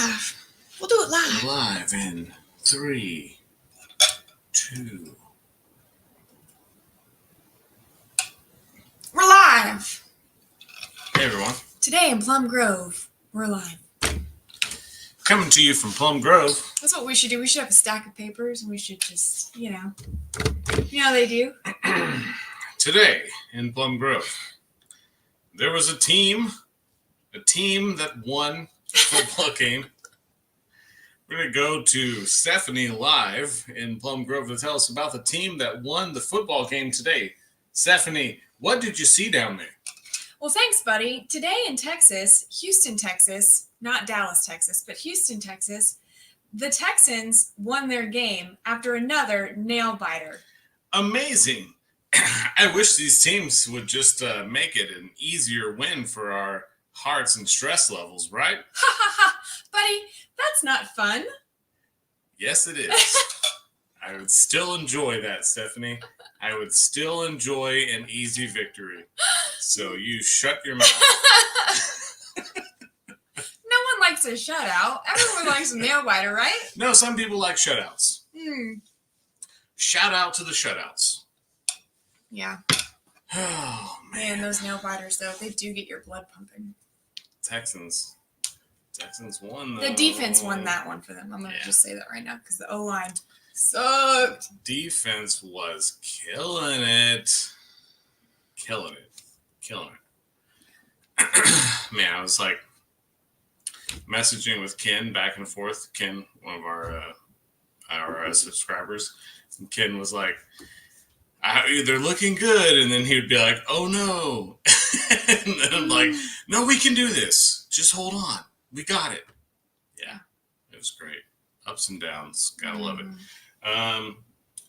live. We'll do it live. Live in 3, 2. We're live. Hey everyone. Today in Plum Grove, we're live. Coming to you from Plum Grove. That's what we should do. We should have a stack of papers and we should just, you know how they do. Today in Plum Grove, there was a team that won the football game. We're going to go to Stephanie live in Plum Grove to tell us about the team that won the football game today. Stephanie, what did you see down there? Well, thanks, buddy. Today in Texas, Houston, Texas, not Dallas, Texas, but Houston, Texas, the Texans won their game after another nail-biter. Amazing. I wish these teams would just make it an easier win for our hearts and stress levels, right? Ha ha ha! Buddy, that's not fun. Yes, it is. I would still enjoy that, Stephanie. I would still enjoy an easy victory. So you shut your mouth. No one likes a shutout. Everyone likes a nail-biter, right? No, some people like shutouts. Shout out to the shutouts. Yeah. Oh, Man, those nail-biters, though, they do get your blood pumping. Texans won, though. The defense won that one for them. I'm going to just say that right now because the O-line sucked. Defense was killing it. Man, I was like messaging with Ken back and forth. Ken, one of our subscribers. And Ken was like, they're looking good. And then he would be like, oh no. And then I'm like, no, we can do this. Just hold on. We got it. Yeah, it was great. Ups and downs. Gotta love it.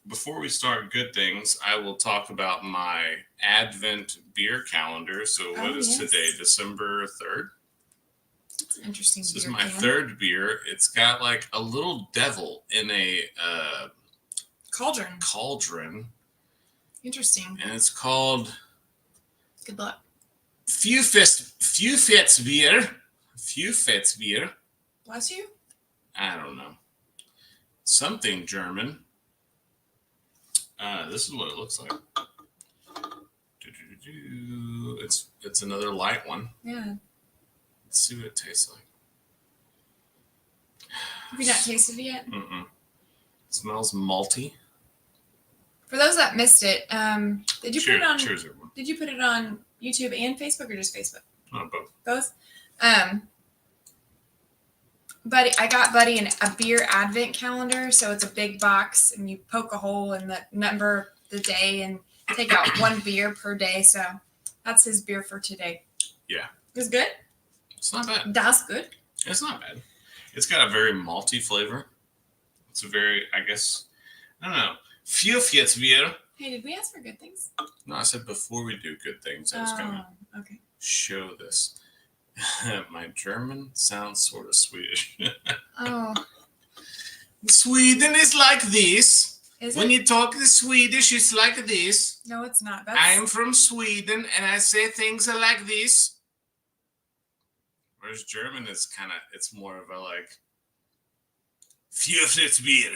Before we start good things, I will talk about my Advent beer calendar. So what is today? December 3rd? That's an interesting beer. This is my third beer. It's got like a little devil in a cauldron. Interesting. And it's called Good luck. Few Fits beer. Bless you. I don't know. Something German. This is what it looks like. It's another light one. Yeah. Let's see what it tastes like. Have you not tasted it yet? Mm-mm. It smells malty. For those that missed it, did you put it on? Cheers, everyone. Did you put it on YouTube and Facebook, or just Facebook? Both. Both. Buddy, I got Buddy a beer advent calendar, so it's a big box, and you poke a hole in the number, the day, and take out one beer per day. So that's his beer for today. Yeah. It's good. It's not bad. That's good. It's not bad. It's got a very malty flavor. It's a very, I don't know. Few Fits beer. Hey, did we ask for good things? No, I said before we do good things, I was going to show this. My German sounds sort of Swedish. Oh. Sweden is like this. Is when it? you talk the Swedish, it's like this. No, it's not. I'm from Sweden, and I say things are like this. Whereas German is it's more of a like, Few Fits beer.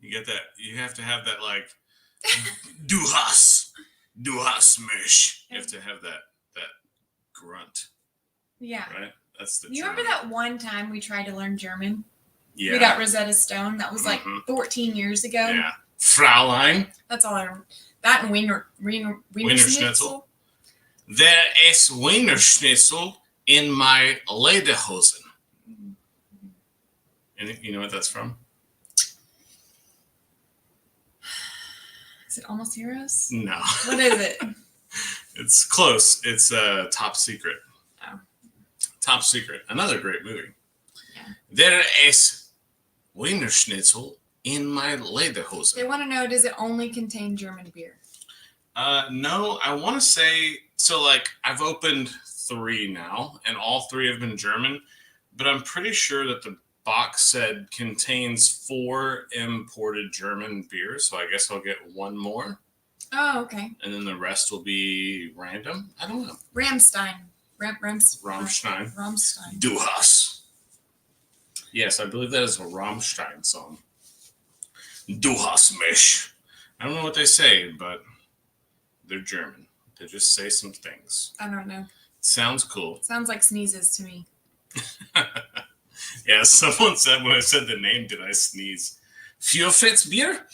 You get that? You have to have that like, Du hast mich. You have to have that grunt. Yeah. Right? That's the You German. remember that one time we tried to learn German? Yeah. We got Rosetta Stone. That was like 14 years ago. Yeah. Fraulein. That's all I remember. That and Wiener Schnitzel. There is Wiener Schnitzel in my lederhosen. And you know what that's from? Is it Almost Heroes? No. What is it? It's close. It's Top Secret. Oh. Top Secret. Another great movie. Yeah. There is Wiener Schnitzel in my lederhosen. They want to know, does it only contain German beer? No, I want to say, so like I've opened 3 now, and all 3 have been German, but I'm pretty sure that the box said contains 4 imported German beers, so I guess I'll get 1 more. Oh, okay. And then the rest will be random. I don't know. Rammstein. Rammstein. Rammstein. Du hast. Yes, I believe that is a Rammstein song. Du hast mich. I don't know what they say, but they're German. They just say some things. I don't know. Sounds cool. Sounds like sneezes to me. Yeah, someone said when I said the name, did I sneeze? Vier Fetz Bier?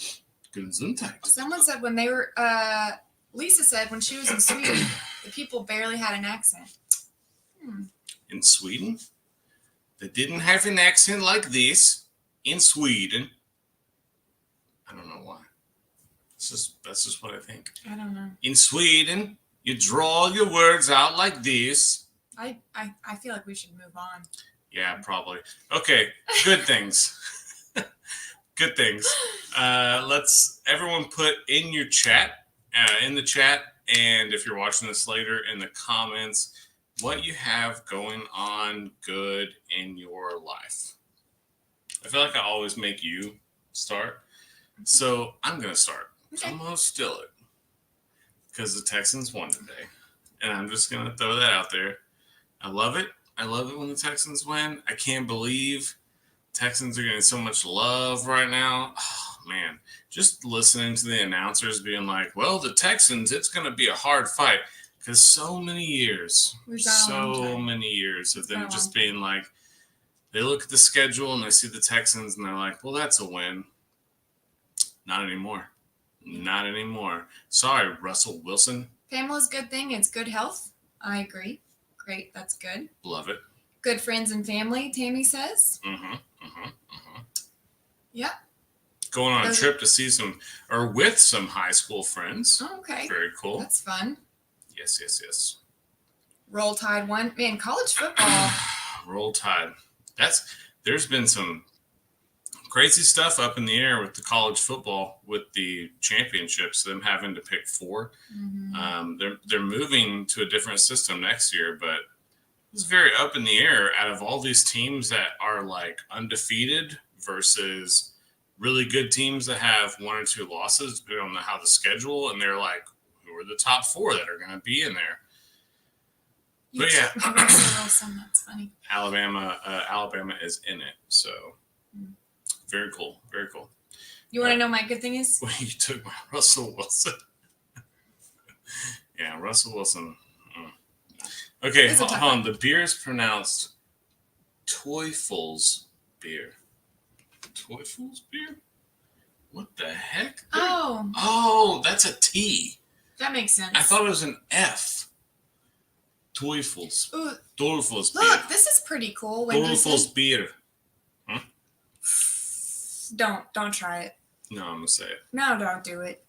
Gesundheit. Someone said when they were, Lisa said when she was in Sweden, the people barely had an accent. In Sweden? They didn't have an accent like this in Sweden. I don't know why. That's just what I think. I don't know. In Sweden, you draw your words out like this. I feel like we should move on. Yeah, probably. Okay, good things. Good things. Let's everyone put in your chat, in the chat, and if you're watching this later, in the comments, what you have going on good in your life. I feel like I always make you start, so I'm gonna start. Okay. I'm gonna steal it because the Texans won today, and I'm just gonna throw that out there. I love it. I love it when the Texans win. I can't believe Texans are getting so much love right now. Oh, man, just listening to the announcers being like, well, the Texans, it's going to be a hard fight. Because so many years of them just being like, they look at the schedule and they see the Texans and they're like, well, that's a win. Not anymore. Not anymore. Sorry, Russell Wilson. Pamela's good thing. It's good health. I agree. Great. That's good. Love it. Good friends and family, Tammy says. Yep. Going on a trip to see with some high school friends. Oh, okay. Very cool. That's fun. Yes. Roll Tide won. Man, college football. Roll Tide. There's been some crazy stuff up in the air with the college football with the championships, them having to pick 4. They're moving to a different system next year, but it's very up in the air out of all these teams that are like undefeated versus really good teams that have 1 or 2 losses depending on how the schedule, and they're like, who are the top 4 that are going to be in there? But yeah, Wilson, that's funny. Alabama is in it, so very cool. You want to know my good thing is? Well, you took my Russell Wilson. Yeah, Russell Wilson. Okay, hold on. The beer is pronounced Teufels beer. Teufels beer? What the heck? Oh, that's a T. That makes sense. I thought it was an F. Teufels. Ooh, Teufels beer. look, this is pretty cool. Teufels beer. Don't try it. No, I'm going to say it. No, don't do it.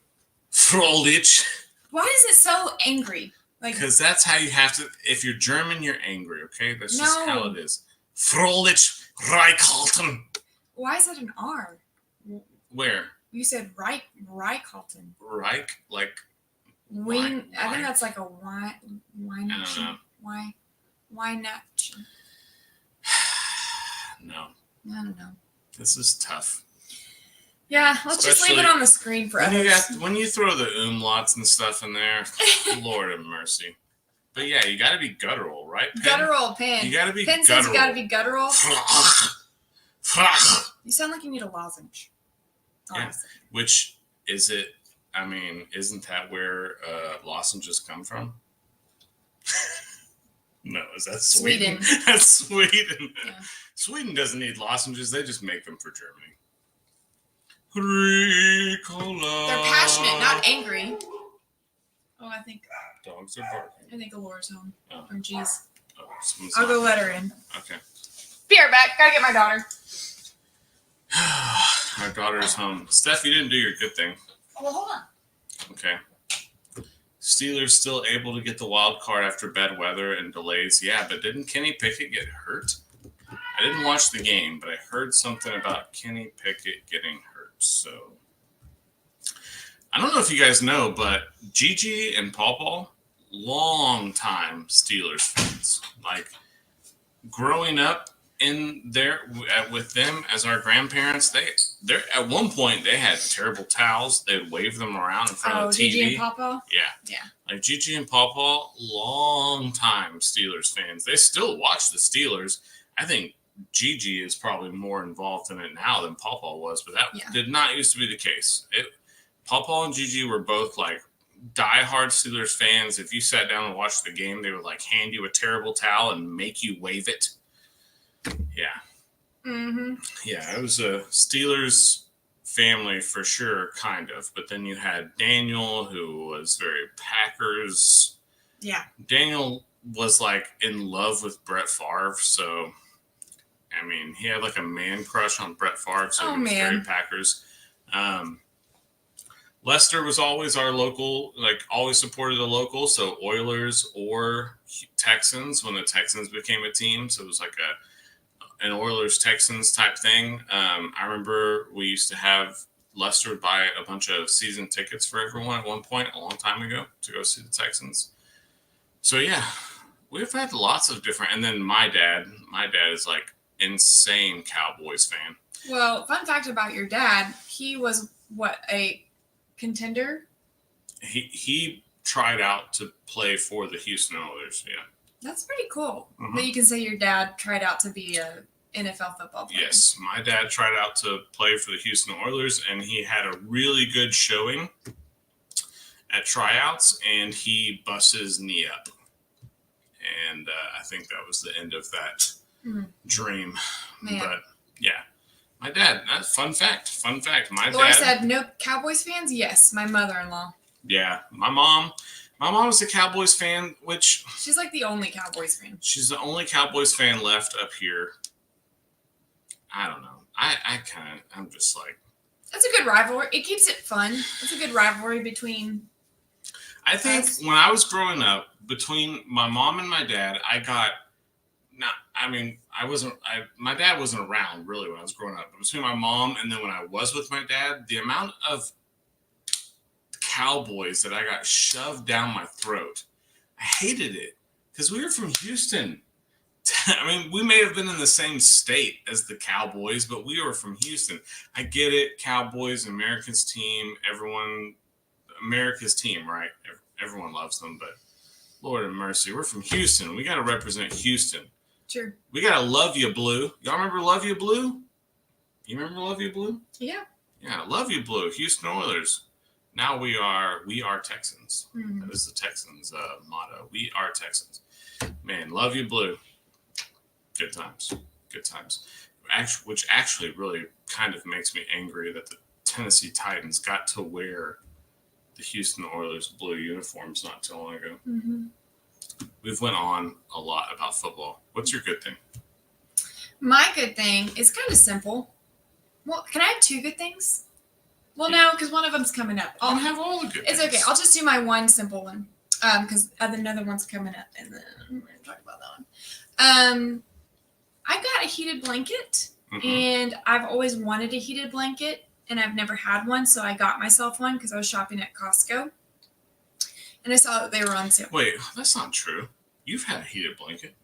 Frolich. Why is it so angry? Because that's how you have to. If you're German, you're angry. Okay, that's just how it is. Frolich Reichhalten. Why is it an R? Where? You said Reichhalten. Reich, like. I think that's like a why. Why not? I don't know. Why not? No. I don't know. This is tough. Yeah, let's just leave it on the screen for others. When you throw the umlauts and stuff in there, Lord have mercy. But yeah, you got to be guttural, right? Guttural, Pen. You got to be Pen guttural. says you got to be guttural. You sound like you need a lozenge. Yeah. Which is it? I mean, isn't that where lozenges come from? No, is that Sweden? That's Sweden. Yeah. Sweden doesn't need lozenges. They just make them for Germany. Ricola. They're passionate, not angry. Oh, I think dogs are barking. I think Alora's home. Oh, geez. Oh, I'll go let her in. Okay. Be right back. Gotta get my daughter. Our daughter's home. Steph, you didn't do your good thing. Oh, well, hold on. Okay. Steelers still able to get the wild card after bad weather and delays. Yeah, but didn't Kenny Pickett get hurt? I didn't watch the game, but I heard something about Kenny Pickett getting hurt. So I don't know if you guys know, but Gigi and Paw, long time Steelers fans. Like growing up in there with them as our grandparents, they're at one point they had terrible towels. They'd wave them around in front of the TV. Gigi and Paw? Yeah. Like Gigi and Paw, long time Steelers fans. They still watch the Steelers. I think Gigi is probably more involved in it now than Pawpaw was, but that Yeah. did not used to be the case. Pawpaw and Gigi were both like diehard Steelers fans. If you sat down and watched the game, they would like hand you a terrible towel and make you wave it. Yeah. Mm-hmm. Yeah, it was a Steelers family for sure, kind of. But then you had Daniel, who was very Packers. Yeah. Daniel was like in love with Brett Favre, so I mean, he had like a man crush on Brett Favre, so he was very Packers. Lester was always our local, like always supported the local, so Oilers or Texans when the Texans became a team. So it was like an Oilers Texans type thing. I remember we used to have Lester would buy a bunch of season tickets for everyone at one point a long time ago to go see the Texans. So yeah, we've had lots of different. And then my dad is like insane Cowboys fan. Well, fun fact about your dad, he was what, a contender? He tried out to play for the Houston Oilers. Yeah, that's pretty cool. That you can say your dad tried out to be a NFL football player. Yes, my dad tried out to play for the Houston Oilers, and he had a really good showing at tryouts, and he busts his knee up. And I think that was the end of that dream. Man. But yeah, my dad. That's fun fact. My Laura dad said no Cowboys fans. Yes, my mother-in-law. Yeah, my mom is a Cowboys fan, which she's like the only Cowboys fan. She's the only Cowboys fan left up here. I don't know. I'm just like. That's a good rivalry. It keeps it fun. It's a good rivalry between. I think when I was growing up, between my mom and my dad, my dad wasn't around really when I was growing up. But between my mom and then when I was with my dad, the amount of Cowboys that I got shoved down my throat, I hated it because we were from Houston. I mean, we may have been in the same state as the Cowboys, but we were from Houston. I get it. Cowboys, America's team, America's team, right? Everyone loves them, but Lord have mercy. We're from Houston. We got to represent Houston. Sure. We got to love you, Blue. Y'all remember Love You Blue? You remember Love You Blue? Yeah. Yeah, Love You Blue. Houston Oilers. Now we are Texans. That is the Texans motto. We are Texans. Man, love you, Blue. Good times. Which actually really kind of makes me angry that the Tennessee Titans got to wear the Houston Oilers blue uniforms not too long ago. We've went on a lot about football. What's your good thing? My good thing is kind of simple. Well, can I have two good things? Well, no, because one of them's coming up. I'll have all the good things. It's okay. I'll just do my one simple one. Because another one's coming up, and then we're going to talk about that one. I got a heated blanket, and I've always wanted a heated blanket, and I've never had one, so I got myself one because I was shopping at Costco, and I saw that they were on sale. Wait, that's not true. You've had a heated blanket.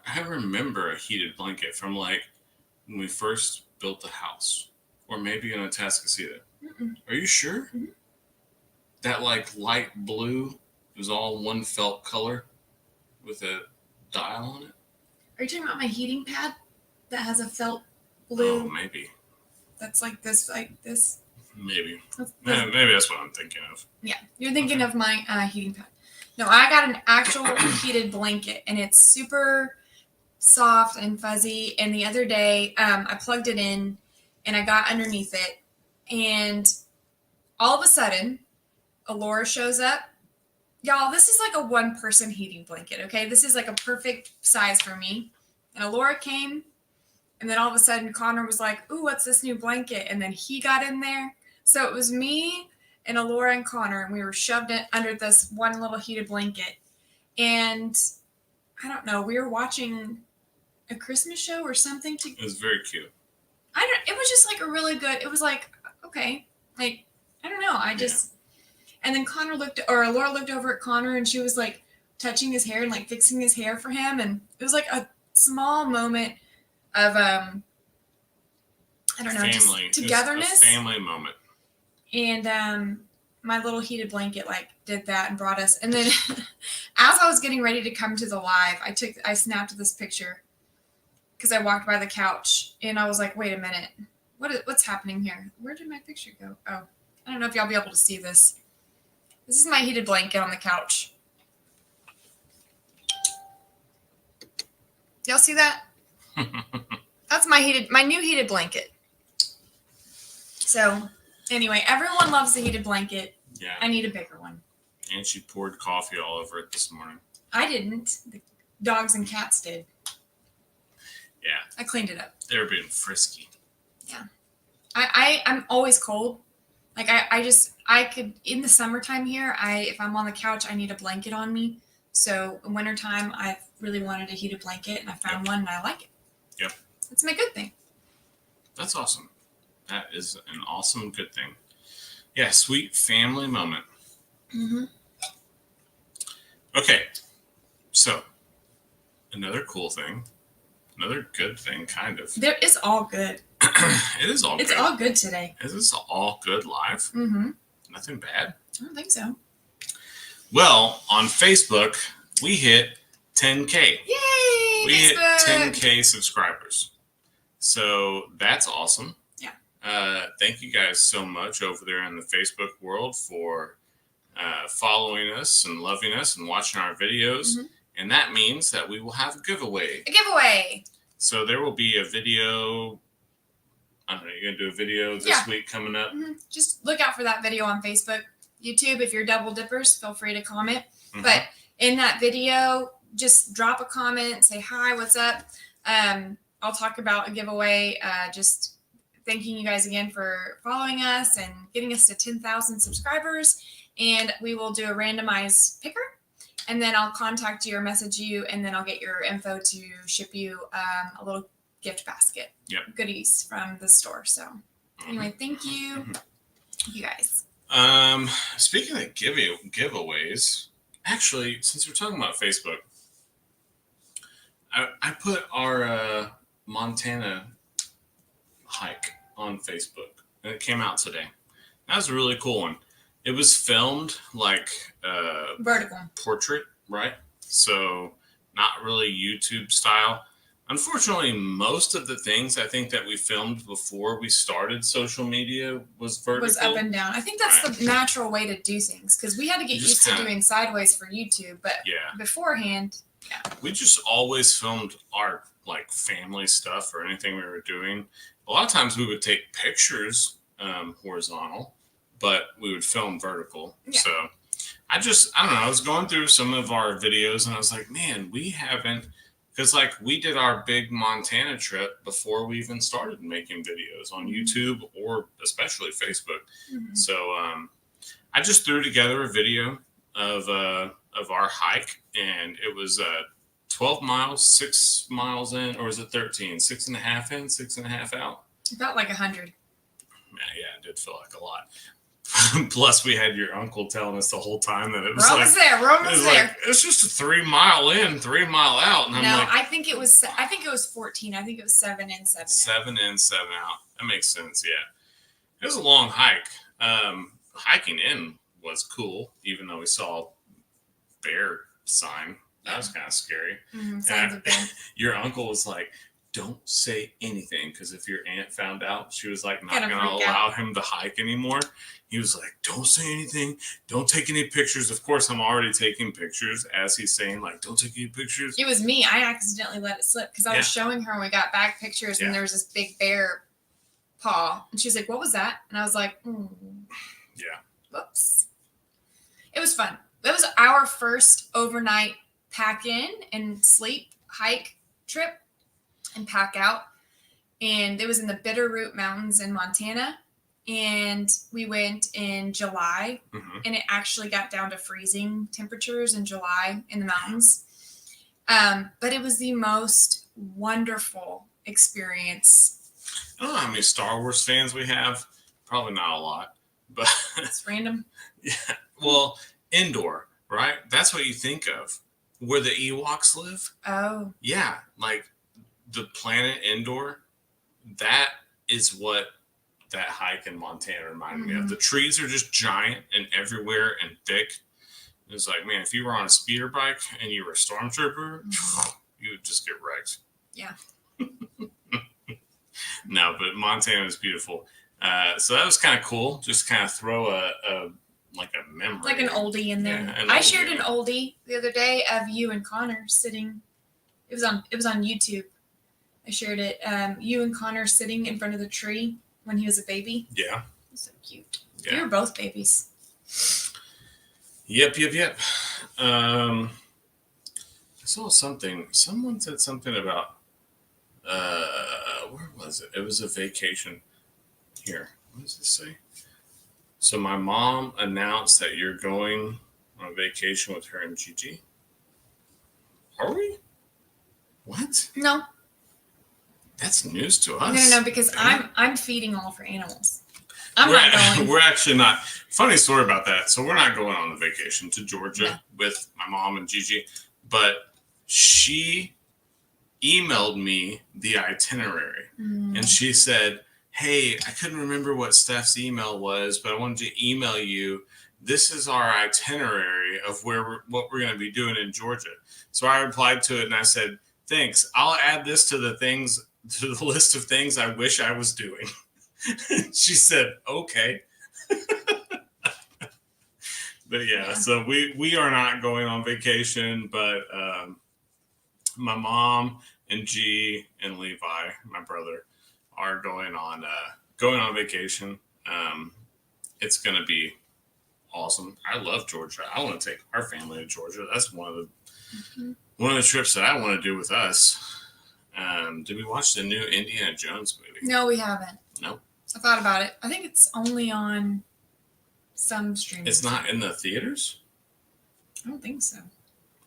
I remember a heated blanket from like when we first built the house, or maybe in Atascocita. Are you sure? That like light blue was all one felt color with a dial on it? Are you talking about my heating pad that has a felt blue? Oh, maybe. That's like this. Maybe. Maybe that's what I'm thinking of. Yeah, you're thinking of my heating pad. No, I got an actual heated blanket, and it's super soft and fuzzy. And the other day, I plugged it in, and I got underneath it, and all of a sudden, Alora shows up. Y'all, this is like a one-person heating blanket, okay? This is like a perfect size for me. And Alora came, and then all of a sudden, Connor was like, ooh, what's this new blanket? And then he got in there. So it was me and Alora and Connor, and we were shoved under this one little heated blanket. And I don't know, we were watching a Christmas show or something. It was very cute. It was just like a really good, it was like, okay, like, I don't know. And then Laura looked over at Connor, and she was like touching his hair and like fixing his hair for him. And it was like a small moment of, I don't know, family. Just togetherness. A family moment. And my little heated blanket like did that and brought us. And then as I was getting ready to come to the live, I snapped this picture because I walked by the couch and I was like, wait a minute, what's happening here? Where did my picture go? Oh, I don't know if y'all be able to see this. This is my heated blanket on the couch. Y'all see that? That's my new heated blanket. So anyway, everyone loves the heated blanket. Yeah. I need a bigger one. And she poured coffee all over it this morning. I didn't. The dogs and cats did. Yeah. I cleaned it up. They were being frisky. Yeah. I'm always cold. Like I could in the summertime here, if I'm on the couch, I need a blanket on me. So in wintertime, I've really wanted a heated blanket and I found one and I like it. Yep. It's my good thing. That's awesome. That is an awesome good thing. Yeah, sweet family moment. Mm-hmm. Okay. So another cool thing. Another good thing, kind of. It's all good. It is all good. It's all good today. Is this all good live? Mm-hmm. Nothing bad? I don't think so. Well, on Facebook, we hit 10K. Yay! We hit Facebook! 10K subscribers. So that's awesome. Yeah. Thank you guys so much over there in the Facebook world for following us and loving us and watching our videos. Mm-hmm. And that means that we will have a giveaway. A giveaway. So there will be a video. I don't know, you're going to do a video this week coming up? Mm-hmm. Just look out for that video on Facebook. YouTube, if you're double dippers, feel free to comment. Mm-hmm. But in that video, just drop a comment, say hi, what's up. I'll talk about a giveaway. Just thanking you guys again for following us and getting us to 10,000 subscribers. And we will do a randomized picker. And then I'll contact you or message you, and then I'll get your info to ship you a little gift basket. Yep. Goodies from the store. So anyway, thank you. Mm-hmm. You guys. Speaking of giveaways, actually, since we're talking about Facebook, I put our Montana hike on Facebook, and it came out today. That was a really cool one. It was filmed like vertical portrait, right? So not really YouTube style. Unfortunately, most of the things I think that we filmed before we started social media was vertical. Was up and down. I think that's the natural way to do things because we had to get used to doing sideways for YouTube, but beforehand, we just always filmed our like family stuff or anything we were doing. A lot of times we would take pictures horizontal, but we would film vertical. Yeah. So I don't know. I was going through some of our videos and I was like, man, we haven't. Because, like, we did our big Montana trip before we even started making videos on YouTube or especially Facebook. Mm-hmm. So I just threw together a video of our hike, and it was 12 miles, 6 miles in, or was it 13? 6.5 in, 6.5 out? It felt like 100. Yeah, it did feel like a lot. Plus, we had your uncle telling us the whole time that it was We're almost there. Like, it's just a 3 mile in, 3 mile out. And I'm like, I think it was 14. I think it was 7 in, 7 out. 7 in, 7 out. That makes sense. Yeah, it was a long hike. Hiking in was cool, even though we saw bear sign. That was kind of scary. Mm-hmm. Your uncle was like, don't say anything, because if your aunt found out, she was like not going to allow him to hike anymore. He was like, don't say anything. Don't take any pictures. Of course, I'm already taking pictures as he's saying, like, don't take any pictures. It was me. I accidentally let it slip because I was showing her when we got back pictures and there was this big bear paw. And she's like, what was that? And I was like, yeah. Whoops. It was fun. It was our first overnight pack in and sleep hike trip and pack out. And it was in the Bitterroot Mountains in Montana. And we went in July, and it actually got down to freezing temperatures in July in the mountains. But it was the most wonderful experience. I don't know how many Star Wars fans we have. Probably not a lot, but it's random. Yeah. Well, indoor, right? That's what you think of. Where the Ewoks live. Oh. Yeah. Like the planet Endor. That is what that hike in Montana reminded me of. The trees are just giant and everywhere and thick. It was like, man, if you were on a speeder bike and you were a stormtrooper, you would just get wrecked. Yeah. No, but Montana is beautiful. So that was kind of cool. Just kind of throw a memory. Like an oldie in there. Yeah, I shared an oldie the other day of you and Connor sitting. It was on YouTube. I shared it. You and Connor sitting in front of the tree when he was a baby. Yeah. It was so cute. Yeah. You were both babies. Yep. I saw something. Someone said something about where was it? It was a vacation. Here. What does this say? So my mom announced that you're going on a vacation with her and Gigi. Are we? What? No. That's news to us. No, because I'm feeding all of her animals. I'm not going. We're actually not. Funny story about that. So we're not going on the vacation to Georgia with my mom and Gigi, but she emailed me the itinerary, and she said, "Hey, I couldn't remember what Steph's email was, but I wanted to email you. This is our itinerary of what we're going to be doing in Georgia." So I replied to it and I said, "Thanks. I'll add this to the list of things I wish I was doing." She said, "Okay." But yeah, so we are not going on vacation, but my mom and G and Levi, my brother, are going on vacation. It's going to be awesome. I love Georgia. I want to take our family to Georgia. That's one of the trips that I want to do with us. Did we watch the new Indiana Jones movie? No, we haven't. No. I thought about it. I think it's only on some streaming. It's not in the theaters? I don't think so.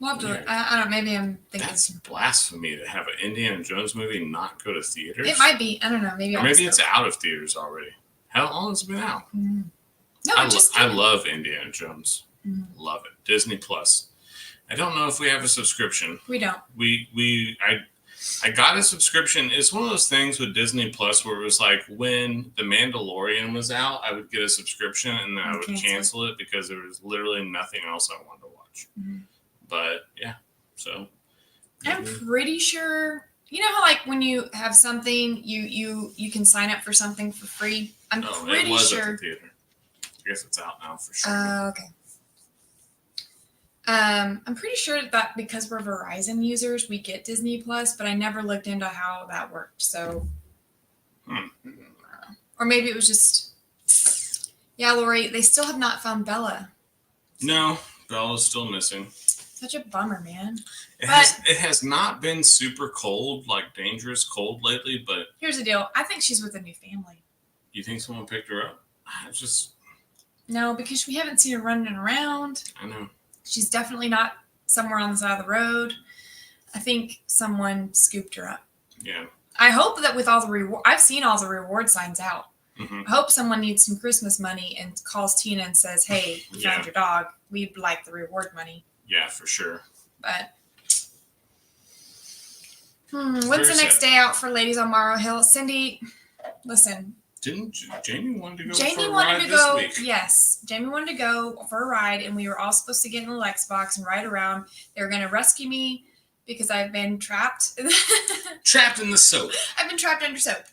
We'll have to. I don't know. Maybe I'm thinking. That's blasphemy to have an Indiana Jones movie not go to theaters. It might be. I don't know. Maybe it's out of theaters already. How long has it been out? No, I love Indiana Jones. Love it. Disney Plus. I don't know if we have a subscription. We don't. I got a subscription. It's one of those things with Disney Plus where it was like when The Mandalorian was out, I would get a subscription and then I would cancel it because there was literally nothing else I wanted to watch. But yeah, so I'm pretty sure. You know how like when you have something, you can sign up for something for free. I'm pretty it was sure. At the theater. I guess it's out now for sure. Okay. I'm pretty sure that because we're Verizon users, we get Disney Plus, but I never looked into how that worked. So, or maybe it was just, yeah, Lori, they still have not found Bella. No, Bella's still missing. Such a bummer, man. It has not been super cold, like dangerous cold lately, but here's the deal. I think she's with a new family. You think someone picked her up? No, because we haven't seen her running around. I know. She's definitely not somewhere on the side of the road. I think someone scooped her up. Yeah. I hope that with all the reward, I've seen all the reward signs out. I hope someone needs some Christmas money and calls Tina and says, "Hey, we found your dog. We'd like the reward money." Yeah, for sure. But when's the next day out for ladies on Morrow Hill? Cindy, listen. Didn't Jamie wanted to go Jamie for a wanted ride to go. this week? Yes, Jamie wanted to go for a ride, and we were all supposed to get in the Lex box and ride around. They were going to rescue me because I've been trapped. Trapped in the soap. I've been trapped under soap.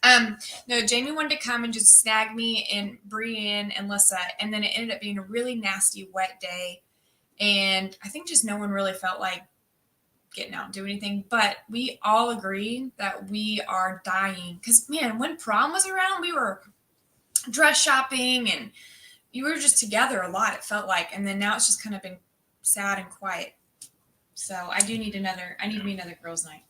No, Jamie wanted to come and just snag me and Brienne and Lissa, and then it ended up being a really nasty, wet day, and I think just no one really felt like getting out and do anything. But we all agree that we are dying because, man, when prom was around, we were dress shopping and you were just together a lot, it felt like, and then now it's just kind of been sad and quiet. So I need me another girls' night.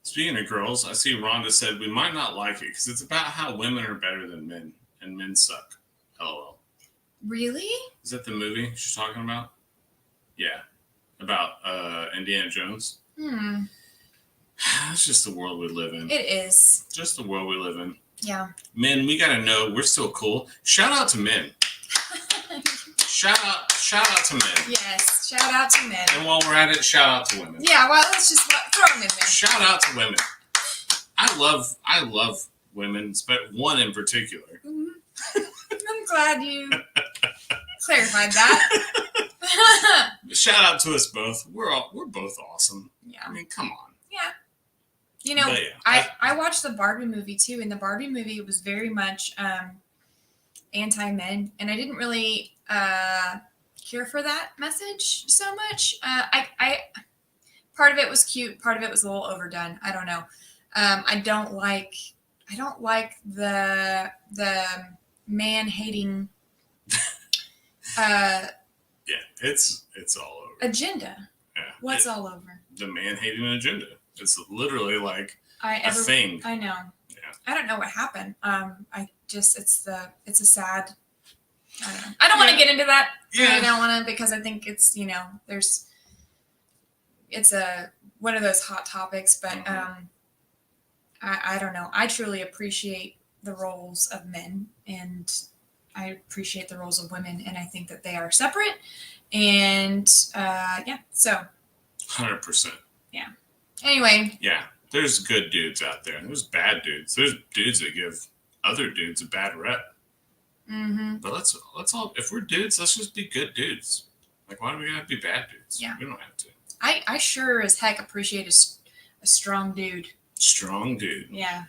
Speaking of girls, I see Rhonda said we might not like it because it's about how women are better than men and men suck. LOL. Really? Is that the movie she's talking about? Yeah. About Indiana Jones. It's just the world we live in. It is. Just the world we live in. Yeah. Men, we gotta know we're still cool. Shout out to men. Shout out to men. Yes, shout out to men. And while we're at it, shout out to women. Yeah, well, let's just throw them in there. Shout out to women. I love women, but one in particular. I'm glad you clarified that. Shout out to us both. We're both awesome. Yeah. I mean, come on. Yeah. You know, But yeah, I watched the Barbie movie too, and the Barbie movie was very much anti-men, and I didn't really care for that message so much. I part of it was cute, part of it was a little overdone. I don't know. I don't like the man hating yeah, it's all over. agenda. Yeah, What's all over? The man hating agenda. It's literally like a thing. I know. Yeah. I don't know what happened. I just it's a sad. I don't know. I don't want to get into that. Yeah. I don't want to because I think it's it's a one of those hot topics, but I don't know. I truly appreciate the roles of men and I appreciate the roles of women, and I think that they are separate. And yeah, so 100%. Yeah. Anyway. Yeah, there's good dudes out there, and there's bad dudes. There's dudes that give other dudes a bad rep. Mm-hmm. But let's all, if we're dudes, let's just be good dudes. Like, why do we have to be bad dudes? Yeah. We don't have to. I sure as heck appreciate a strong dude. Strong dude. Yeah.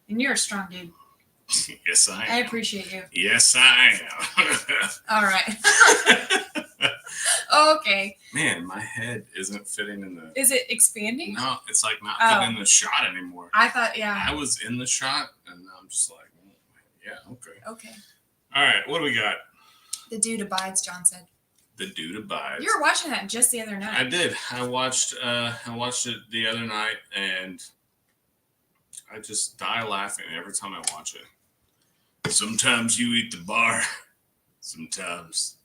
And you're a strong dude. Yes, I am. I appreciate you. Yes, I am. All right. Okay. Man, my head isn't fitting in the... Is it expanding? No, it's like not fitting in the shot anymore. I thought, yeah. I was in the shot, and I'm just like, yeah, okay. Okay. All right, what do we got? The dude abides, John said. The dude abides. You were watching that just the other night. I did. I watched it the other night, and I just die laughing every time I watch it. Sometimes you eat the bar. Sometimes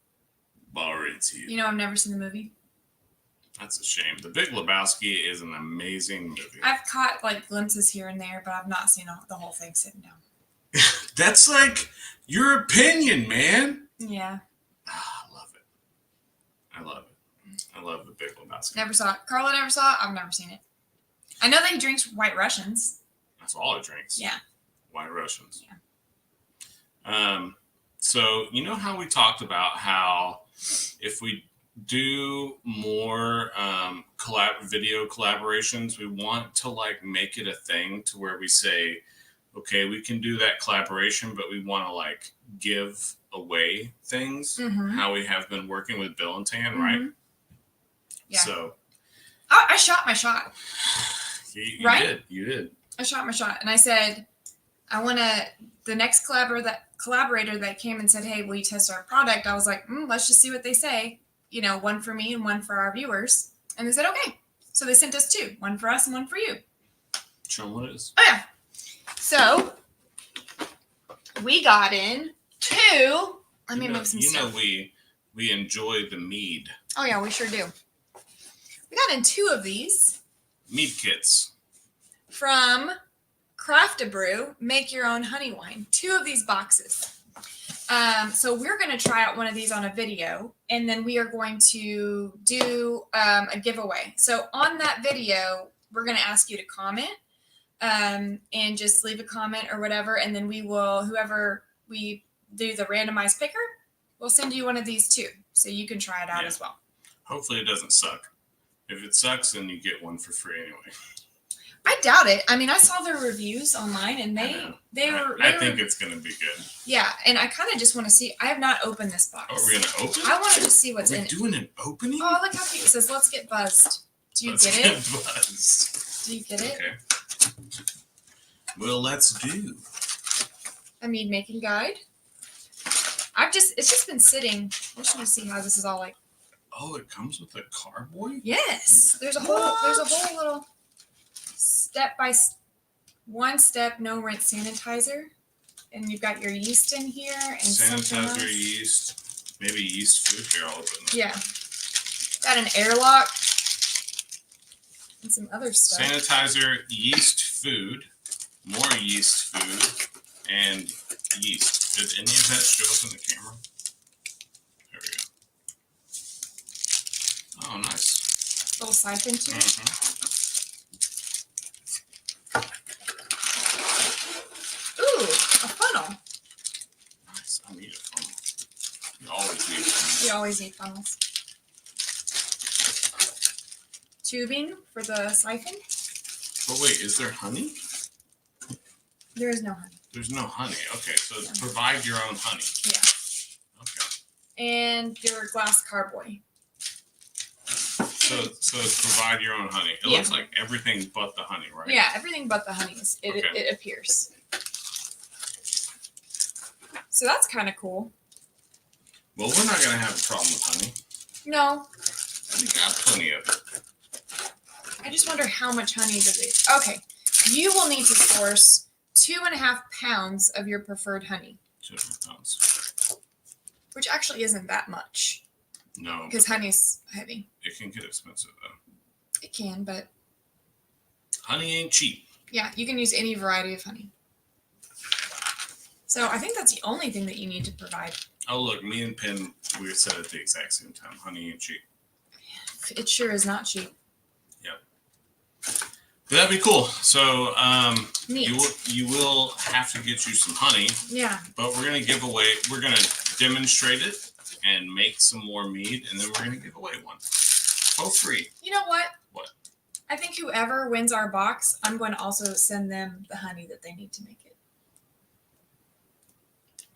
the bar eats you. You know, I've never seen the movie. That's a shame. The Big Lebowski is an amazing movie. I've caught like glimpses here and there, but I've not seen the whole thing sitting down. That's like your opinion, man. Yeah. I love it. I love it. I love the Big Lebowski. Never saw it. Carla never saw it. I've never seen it. I know that he drinks White Russians. That's all it drinks. Yeah. White Russians. Yeah. So you know how we talked about how if we do more video collaborations, we want to like make it a thing to where we say, okay, we can do that collaboration, but we want to like give away things. Mm-hmm. How we have been working with Bill and Tan, Mm-hmm. right? Yeah. So I shot my shot. you Right? You did. I shot my shot, and I said, I want to. The next collaborator that came and said, "Hey, will you test our product?" I was like, "Let's just see what they say." You know, one for me and one for our viewers. And they said, "Okay." So they sent us two, one for us and one for you. Show them what it is. Oh yeah. So we got in two. Let me move some stuff. We enjoy the Mead. Oh yeah, we sure do. We got in two of these Mead kits. from Craft a Brew, Make Your Own Honey Wine. Two of these boxes. So we're going to try out one of these on a video, and then we are going to do a giveaway. So on that video, we're going to ask you to comment and just leave a comment or whatever, and then we will, whoever we do the randomized picker, we'll send you one of these too, so you can try it out as well. Hopefully it doesn't suck. If it sucks, then you get one for free anyway. I doubt it. I mean, I saw their reviews online, and I think it's going to be good. Yeah, and I kind of just want to see. I have not opened this box. Oh, are we going to open it? I want to just see what's in it. Are we doing an opening? Oh, look how cute it says. Let's get buzzed. Do you get it? Buzzed. Do you get it? Okay. Well, let's do A Mead making guide. It's just been sitting. I just want to see how this is all like. Oh, it comes with a carboy? Yes, there's a whole little one step no rinse sanitizer, and you've got your yeast in here and something else. Sanitizer, yeast, maybe yeast food. Here, I'll open it. Yeah, got an airlock and some other stuff. Sanitizer, yeast food, more yeast food, and yeast. Did any of that show up in the camera? There we go. Oh, nice. Little siphon tube. Mm-hmm. Ooh, a funnel. Nice. I need a funnel. You always need a funnel. You always need funnels. Tubing for the siphon. But wait, is there honey? There is no honey. There's no honey. Okay, so Yeah. provide your own honey. Yeah. Okay. And your glass carboy. So provide your own honey. It looks like everything but the honey, right? Yeah, everything but the honey it appears. So that's kind of cool. Well, we're not gonna have a problem with honey. No. We got plenty of it. I just wonder how much honey does it. Okay, you will need to source 2.5 pounds of your preferred honey. 2.5 pounds. Which actually isn't that much. No. Because honey's heavy. It can get expensive though. It can, but honey ain't cheap. Yeah, you can use any variety of honey. So I think that's the only thing that you need to provide. Oh look, me and Penn, we said at the exact same time. Honey ain't cheap. It sure is not cheap. Yep. But that'd be cool. So Neat. you will have to get you some honey. Yeah. But we're gonna demonstrate it and make some more mead, and then we're gonna give away one for free. You know what? What? I think whoever wins our box, I'm going to also send them the honey that they need to make it.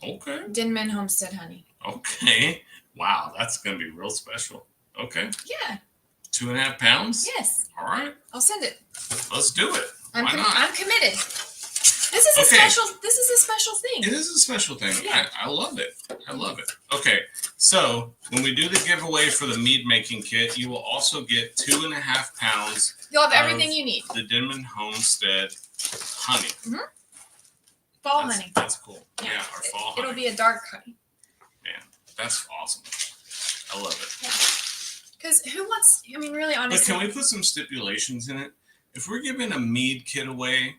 Okay. Denman Homestead honey. Okay. Wow, that's gonna be real special. Okay. Yeah. 2.5 pounds? Yes. All right. I'll send it. Let's do it. I'm Why not? I'm committed. This is a special thing. It is a special thing. Yeah. I love it. I love it. Okay. So when we do the giveaway for the mead making kit, you will also get 2.5 pounds. You'll have everything you need. The Denman Homestead honey. Mm-hmm. Fall honey. That's cool. Yeah, our fall honey. It'll be a dark honey. Yeah, that's awesome. I love it. Yeah. Because who wants? I mean, really, honestly. But can we put some stipulations in it? If we're giving a mead kit away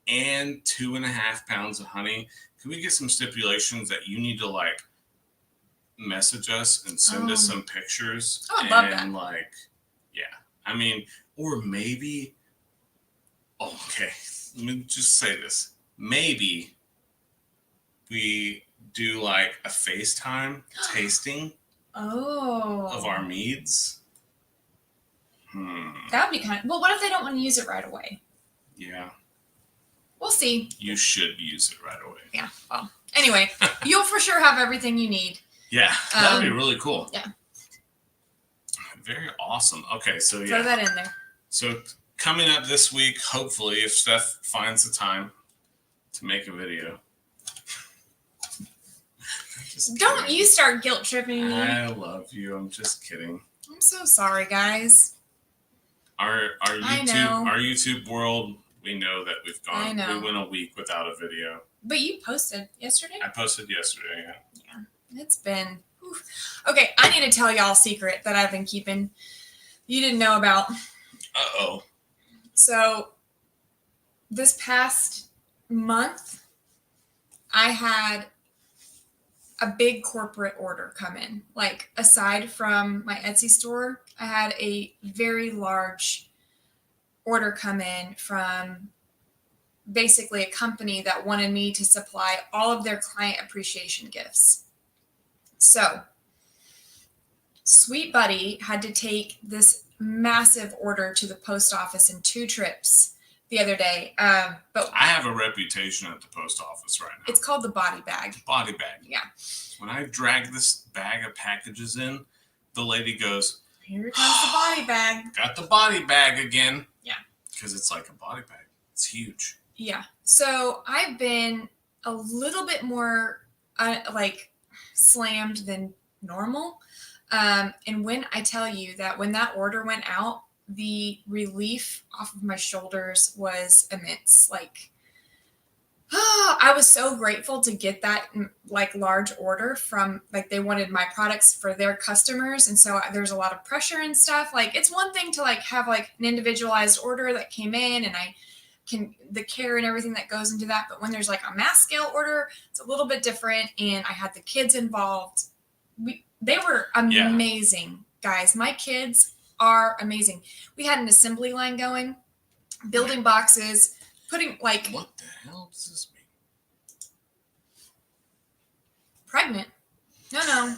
and 2.5 pounds of honey, can we get some stipulations that you need to like message us and send us some pictures? Oh, I love that. And like, yeah, I mean, or maybe. Okay, let me just say this. Maybe we do like a FaceTime tasting of our meads. That would be kind of. Well, what if they don't want to use it right away? Yeah. We'll see. You should use it right away. Yeah. Well, anyway, you'll for sure have everything you need. Yeah, that'd be really cool. Yeah. Very awesome. Okay, so yeah. Throw that in there. So coming up this week, hopefully, if Steph finds the time to make a video. Don't you start guilt tripping me. I love you. I'm just kidding. I'm so sorry, guys. Our YouTube world, we know that we went a week without a video. But you posted yesterday? I posted yesterday, yeah. Yeah. It's been okay, I need to tell y'all a secret that I've been keeping you didn't know about. Uh-oh. So this past month I had a big corporate order come in. Like, aside from my Etsy store, I had a very large order come in from basically a company that wanted me to supply all of their client appreciation gifts. So, Sweet Buddy had to take this massive order to the post office in 2 trips the other day. But I have a reputation at the post office right now. It's called the body bag. Body bag. Yeah. When I drag this bag of packages in, the lady goes, "Here comes the body bag." Got the body bag again. Yeah. Because it's like a body bag. It's huge. Yeah. So I've been a little bit more slammed than normal. And when I tell you that when that order went out, the relief off of my shoulders was immense. Like, I was so grateful to get that large order from, they wanted my products for their customers. And so there's a lot of pressure and stuff. Like, it's one thing to have an individualized order that came in, and the care and everything that goes into that. But when there's a mass scale order, it's a little bit different. And I had the kids involved. They were amazing, guys. My kids are amazing. We had an assembly line going, building boxes, putting What the hell does this mean? Pregnant. No.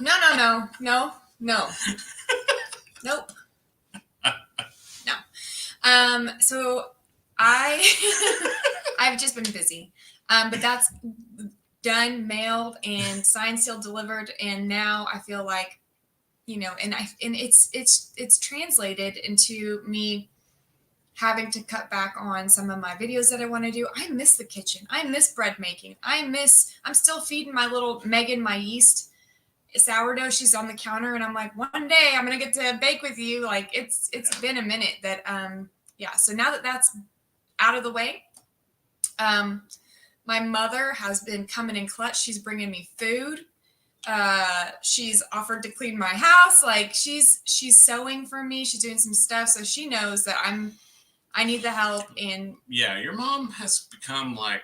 No. Nope. No. So I I've just been busy. But that's done, mailed, and signed, sealed, delivered, and now I feel like, and it's translated into me having to cut back on some of my videos that I want to do. I miss the kitchen. I miss bread making. I'm still feeding my little Megan my yeast sourdough. She's on the counter and I'm like, one day I'm going to get to bake with you. Like it's been a minute that, yeah. So now that that's out of the way, my mother has been coming in clutch. She's bringing me food. She's offered to clean my house. Like she's sewing for me. She's doing some stuff. So she knows that I need the help. And yeah, your mom has become like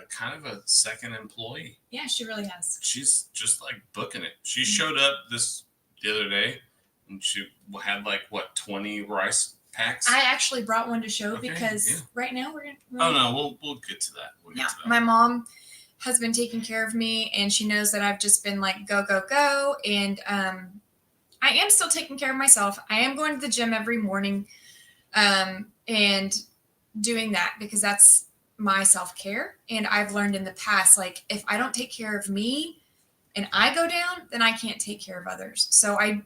kind of a second employee. Yeah, she really has. She's just like booking it. She showed up the other day and she had like 20 rice packs. I actually brought one to show because right now we're gonna. Oh no, we'll get to that. My mom has been taking care of me, and she knows that I've just been like go go go, and I am still taking care of myself. I am going to the gym every morning, and doing that because that's my self-care. And I've learned in the past, like if I don't take care of me and I go down, then I can't take care of others. So I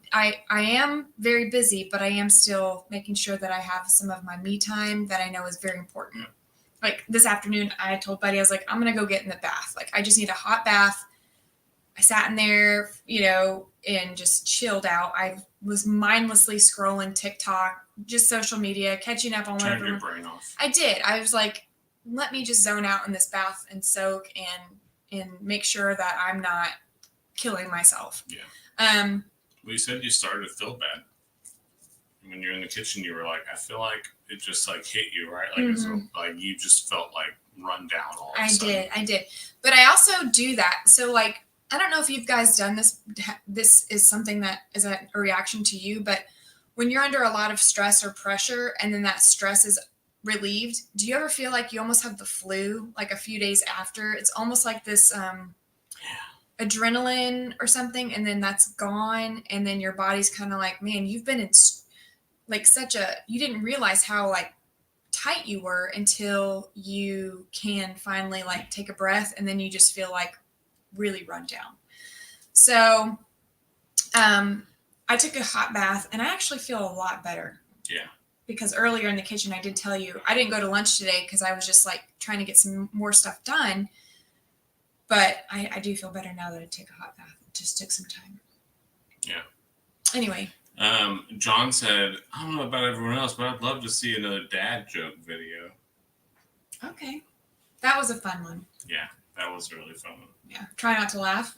am very busy, but I am still making sure that I have some of my me time that I know is very important. Like this afternoon, I told Buddy, I was like, I'm going to go get in the bath. Like I just need a hot bath. I sat in there, and just chilled out. I was mindlessly scrolling TikTok, just social media, catching up on whatever. Turn your brain off. I did. I was like, let me just zone out in this bath and soak and make sure that I'm not killing myself. Yeah. Well, you said you started to feel bad when you're in the kitchen. You were like, I feel like it just like hit you, right? Like it's like you just felt like run down all of a sudden. I did. But I also do that. So like, I don't know if you guys done this. This is something that is a reaction to you, but when you're under a lot of stress or pressure and then that stress is relieved, do you ever feel like you almost have the flu like a few days after? It's almost like this adrenaline or something, and then that's gone, and then your body's kind of like, man, you've been in like you didn't realize how like tight you were until you can finally like take a breath, and then you just feel like really run down. So I took a hot bath and I actually feel a lot better. Yeah. Because earlier in the kitchen, I did tell you, I didn't go to lunch today because I was just like trying to get some more stuff done. But I do feel better now that I took a hot bath. It just took some time. Yeah. Anyway. John said, I don't know about everyone else, but I'd love to see another dad joke video. Okay. That was a fun one. Yeah, that was a really fun one. Yeah. Try not to laugh.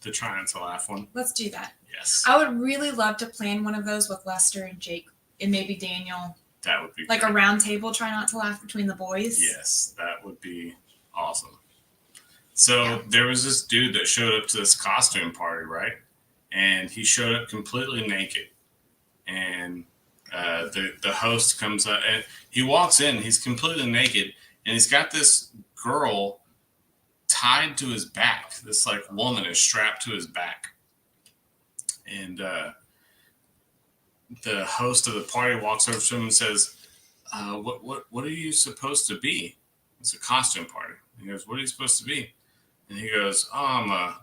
The try not to laugh one. Let's do that. Yes. I would really love to plan one of those with Lester and Jake. And maybe Daniel. That would be like great. a round table, try not to laugh between the boys. Yes, that would be awesome. So there was this dude that showed up to this costume party, right? And he showed up completely naked. And the host comes up and he walks in, he's completely naked, and he's got this girl tied to his back. This like woman is strapped to his back. And the host of the party walks over to him and says, what are you supposed to be? It's a costume party. He goes, what are you supposed to be? And he goes, oh,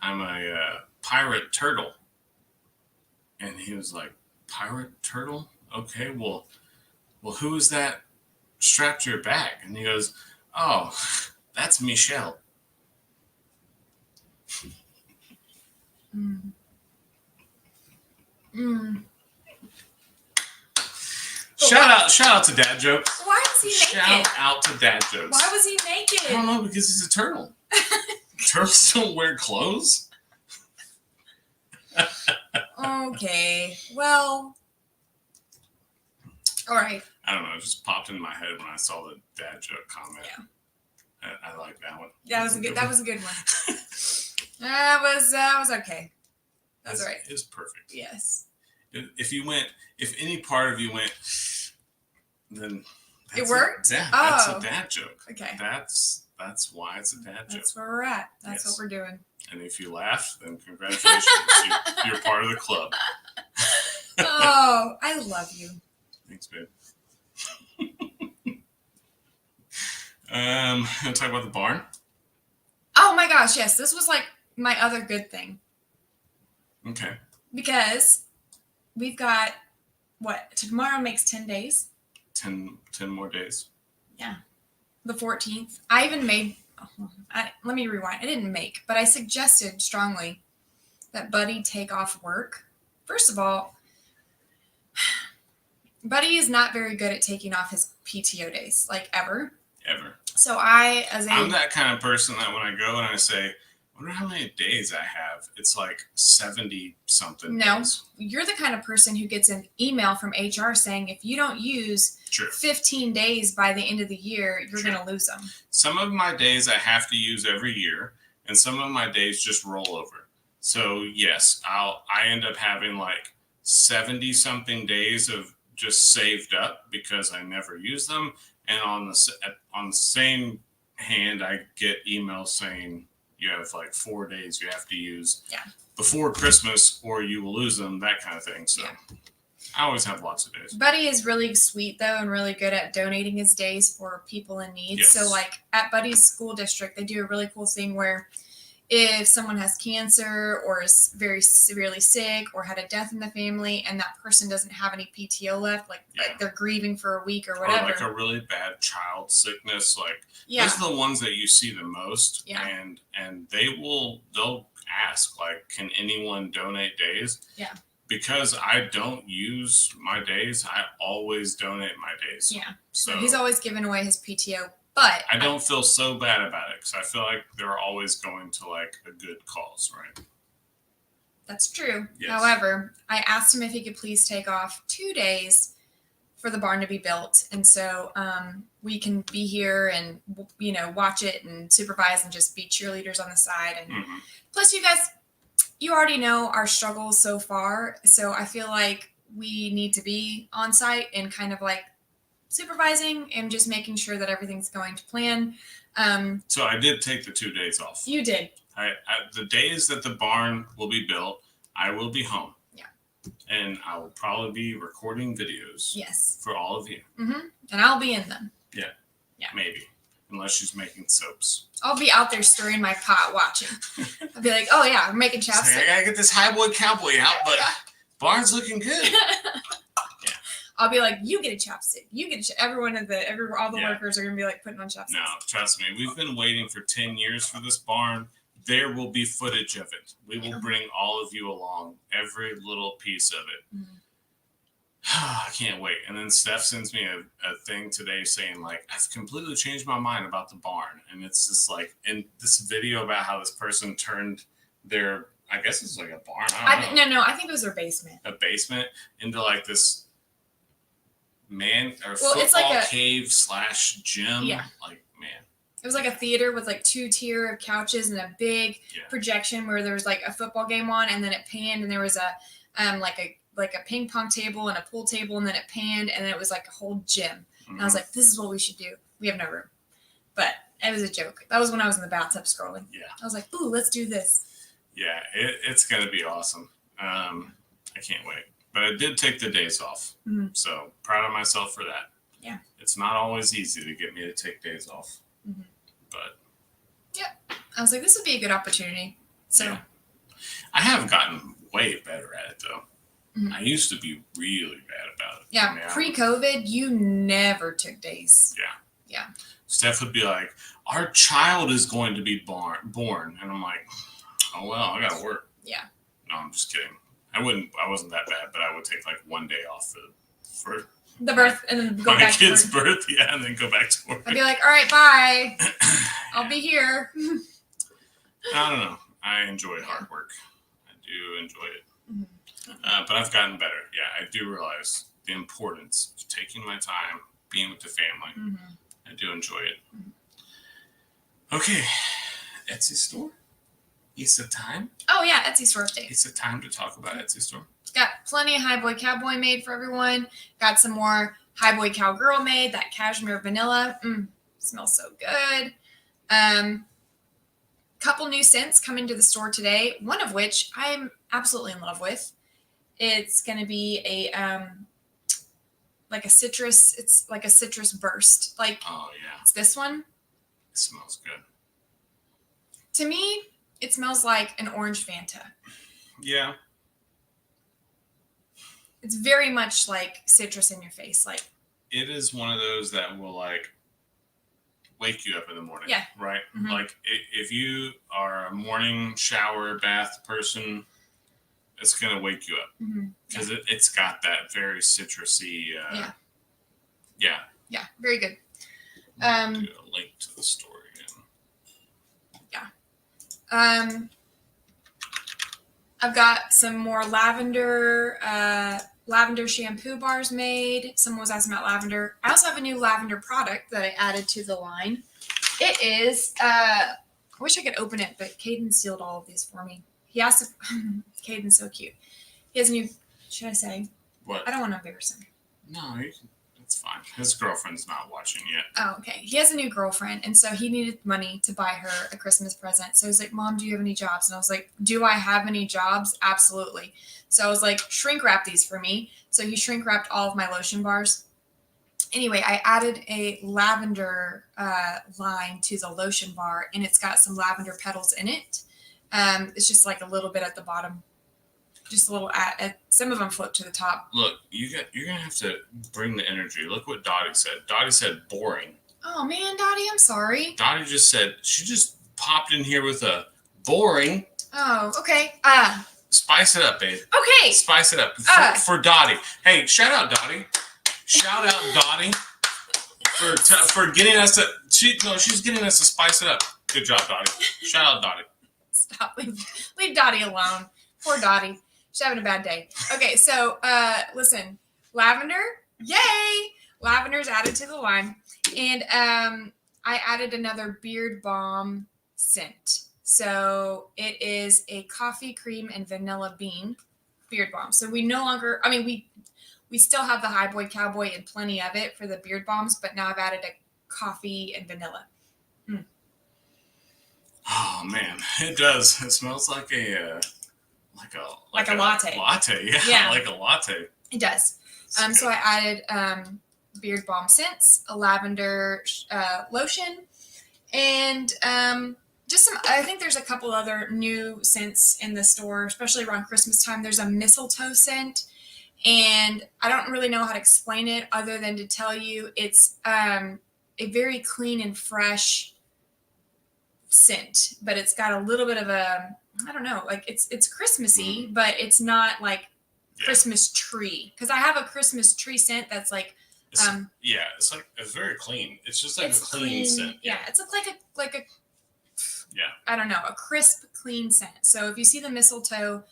I'm a pirate turtle. And he was like, pirate turtle? Okay, well, who is that strapped to your back? And he goes, oh, that's Michelle. Shout out to dad jokes. Why was he naked? Shout out to dad jokes. Why was he naked? I don't know, because he's a turtle. Turtles don't wear clothes. Okay. Well. All right. I don't know. It just popped in my head when I saw the dad joke comment. Yeah. I like that one. That was a good one. That was okay. That's all right. It was perfect. Yes. If any part of you went, then it worked. That's a dad joke. Okay. That's why it's a dad joke. That's where we're at. That's what we're doing. And if you laugh, then congratulations. You're part of the club. Oh, I love you. Thanks, babe. Gonna talk about the barn. Oh my gosh, yes. This was like my other good thing. Okay. Because we've got, what, tomorrow makes 10 days? 10 more days. Yeah. The 14th. I even made, let me rewind. I didn't make, but I suggested strongly that Buddy take off work. First of all, Buddy is not very good at taking off his PTO days, like ever. So I'm that kind of person that when I go and I say, I wonder how many days I have, it's like 70 something. No, days. You're the kind of person who gets an email from HR saying if you don't use 15 days by the end of the year, you're going to lose them. Some of my days I have to use every year, and some of my days just roll over. So yes, I end up having like 70 something days of just saved up because I never use them. And on the same hand, I get emails saying you have like 4 days you have to use before Christmas or you will lose them, that kind of thing. So I always have lots of days. Buddy is really sweet though and really good at donating his days for people in need. Yes. So like at Buddy's school district, they do a really cool thing where if someone has cancer or is very severely sick or had a death in the family and that person doesn't have any PTO left, like they're grieving for a week or whatever. Or like a really bad child sickness, like those are the ones that you see the most. Yeah. And they'll ask, like, can anyone donate days? Yeah. Because I don't use my days, I always donate my days. Yeah. So he's always giving away his PTO. But I don't feel so bad about it because I feel like they're always going to like a good cause, right? That's true. Yes. However, I asked him if he could please take off 2 days for the barn to be built. And so we can be here and, watch it and supervise and just be cheerleaders on the side. And plus, you guys, you already know our struggles so far. So I feel like we need to be on site and kind of like supervising and just making sure that everything's going to plan. So I did take the 2 days off. You did. The days that the barn will be built, I will be home. Yeah. And I will probably be recording videos. Yes. For all of you. Mm-hmm. And I'll be in them. Yeah. Yeah. Maybe. Unless she's making soaps. I'll be out there stirring my pot watching. I'll be like, oh yeah, I'm making chapstick. I gotta get this highboy cowboy out, but barn's looking good. I'll be like, you get a chapstick. You get a all the workers are going to be like putting on chapsticks. No, trust me. We've been waiting for 10 years for this barn. There will be footage of it. We will bring all of you along, every little piece of it. Mm-hmm. I can't wait. And then Steph sends me a thing today saying like, I've completely changed my mind about the barn. And it's just like in this video about how this person turned their, I guess it's like a barn. I think it was their basement. A basement into like this football it's like cave / gym. Yeah. Like, man. It was like a theater with like 2-tier of couches and a big projection where there was like a football game on, and then it panned and there was a like a ping pong table and a pool table, and then it panned and then it was like a whole gym. Mm-hmm. And I was like, this is what we should do. We have no room. But it was a joke. That was when I was in the bathtub scrolling. Yeah. I was like, ooh, let's do this. Yeah, it's gonna be awesome. I can't wait. But I did take the days off. Mm-hmm. So proud of myself for that. Yeah. It's not always easy to get me to take days off. Mm-hmm. But. Yeah. I was like, this would be a good opportunity. So. Yeah. I have gotten way better at it, though. Mm-hmm. I used to be really bad about it. Yeah. Pre-COVID, you never took days. Yeah. Yeah. Steph would be like, our child is going to be born. And I'm like, oh, well, I got to work. Yeah. No, I'm just kidding. I wasn't that bad, but I would take like 1 day off for the birth and then go back to work. My kid's birth, and then go back to work. I'd be like, all right, bye. I'll be here. I don't know. I enjoy hard work. I do enjoy it. Mm-hmm. But I've gotten better. Yeah, I do realize the importance of taking my time, being with the family. Mm-hmm. I do enjoy it. Mm-hmm. Okay. Etsy store. It's a time. Oh yeah, Etsy store update. It's a time to talk about Etsy store. Got plenty of Highboy Cowboy made for everyone. Got some more Highboy Cowgirl made. That cashmere vanilla. Smells so good. Couple new scents coming to the store today. One of which I'm absolutely in love with. It's going to be a like a citrus. It's like a citrus burst. Like oh yeah. It's this one. It smells good. To me, it smells like an orange Fanta. Yeah. It's very much like citrus in your face. Like, it is one of those that will like wake you up in the morning. Yeah. Right? Mhm. Like if you are a morning shower bath person, it's going to wake you up. Because it's got that very citrusy. Yeah. Yeah. Yeah. Very good. Do a link to the store again. Yeah. I've got some more lavender shampoo bars made. Someone was asking about lavender. I also have a new lavender product that I added to the line. It is, I wish I could open it, but Caden sealed all of these for me. He asked if, Caden's so cute. He has a new, should I say? What? I don't want to embarrass him. No, it's fine. His girlfriend's not watching yet. Oh, okay. He has a new girlfriend, and so he needed money to buy her a Christmas present. So he's like, Mom, do you have any jobs? And I was like, do I have any jobs? Absolutely. So I was like, shrink wrap these for me. So he shrink wrapped all of my lotion bars. Anyway, I added a lavender line to the lotion bar, and it's got some lavender petals in it. It's just like a little bit at the bottom. Just a little, some of them float to the top. Look, you're gonna have to bring the energy. Look what Dottie said. Dottie said boring. Oh man, Dottie, I'm sorry. Dottie just said she just popped in here with a boring. Oh, okay. Spice it up, babe. Okay. Spice it up for Dottie. Hey, shout out Dottie. Shout out Dottie for getting us to. She's getting us to spice it up. Good job, Dottie. Shout out Dottie. Stop. Leave Dottie alone. Poor Dottie. She's having a bad day. Okay, so listen, lavender, yay! Lavender's added to the line, and I added another beard balm scent. So it is a coffee cream and vanilla bean beard balm. So we no longer, I mean, we still have the High Boy Cowboy and plenty of it for the beard balms, but now I've added a coffee and vanilla. Oh man, it does. It smells like a latte. Latte, Yeah. Like a latte. It does. So I added beard balm scents, a lavender lotion, and just some. I think there's a couple other new scents in the store, especially around Christmas time. There's a mistletoe scent, and I don't really know how to explain it other than to tell you it's a very clean and fresh scent, but it's got a little bit of a, I don't know, like it's Christmassy, but it's not like Christmas tree. Because I have a Christmas tree scent that's like, it's very clean. It's just like a clean scent. Yeah, it's like a yeah. I don't know, a crisp, clean scent. So if you see the mistletoe,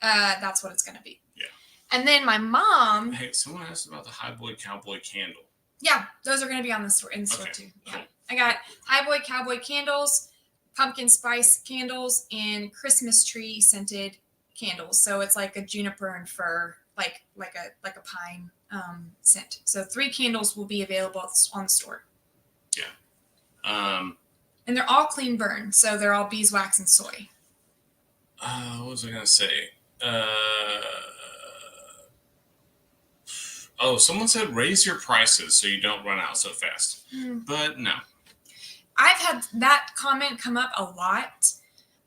that's what it's gonna be. Yeah. And then my mom. Hey, someone asked about the High Boy Cowboy candle. Yeah, those are gonna be on the store store too. Yeah. Cool. I got High Boy Cowboy candles, pumpkin spice candles, and Christmas tree scented candles. So it's like a juniper and fir, like a pine scent. So 3 candles will be available on the store. Yeah. And they're all clean burn, so they're all beeswax and soy. What was I gonna say? Someone said raise your prices so you don't run out so fast. But no. I've had that comment come up a lot.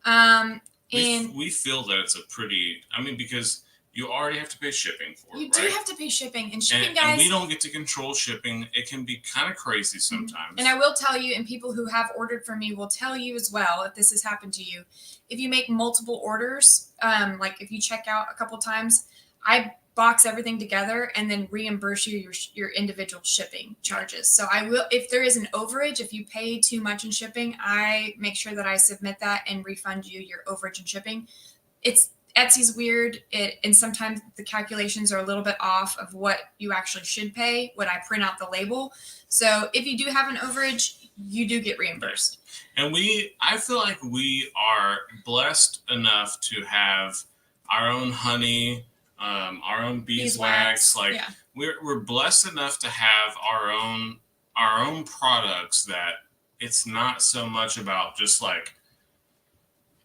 And we feel that it's a pretty, because you already have to pay shipping for it, you do have to pay shipping, and shipping, and guys. we don't get to control shipping. It can be kind of crazy sometimes. And I will tell you, and people who have ordered from me will tell you as well, if this has happened to you, if you make multiple orders, like if you check out a couple times, I box everything together and then reimburse you your individual shipping charges. So I will, if there is an overage, if you pay too much in shipping, I make sure that I submit that and refund you your overage in shipping. Etsy's weird, and sometimes the calculations are a little bit off of what you actually should pay when I print out the label. So if you do have an overage, you do get reimbursed. And I feel like we are blessed enough to have our own honey, our own beeswax. Like we're blessed enough to have our own products that it's not so much about just like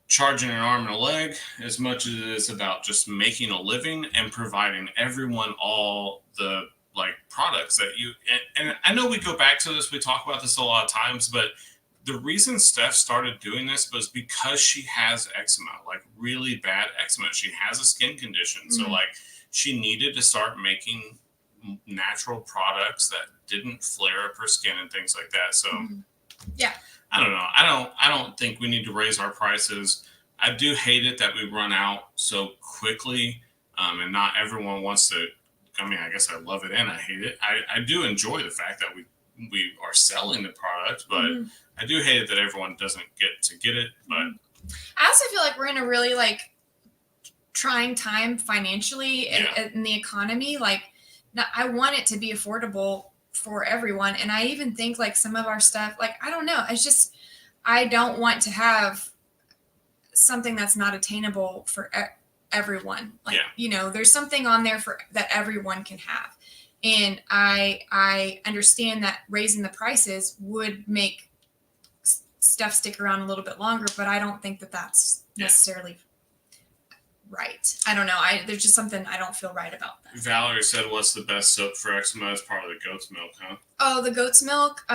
charging an arm and a leg as much as it is about just making a living and providing everyone all the like products that you and I know we go back to this, we talk about this a lot of times, but the reason Steph started doing this was because she has eczema, like really bad eczema. She has a skin condition. So like she needed to start making natural products that didn't flare up her skin and things like that. So yeah, I don't know. I don't think we need to raise our prices. I do hate it that we run out so quickly, and not everyone wants to. I mean, I guess I love it and I hate it. I do enjoy the fact that we are selling the product, but I do hate it that everyone doesn't get to get it. But I also feel like we're in a really like trying time financially in the economy. Like, I want it to be affordable for everyone, and I even think like some of our stuff, like I don't know, it's just I don't want to have something that's not attainable for everyone. Like there's something on there for that everyone can have, and I understand that raising the prices would make stuff stick around a little bit longer, but I don't think that that's necessarily right. I don't know. There's just something I don't feel right about that. Valerie said, "What's the best soap for eczema?" Is probably the goat's milk, huh? Oh, the goat's milk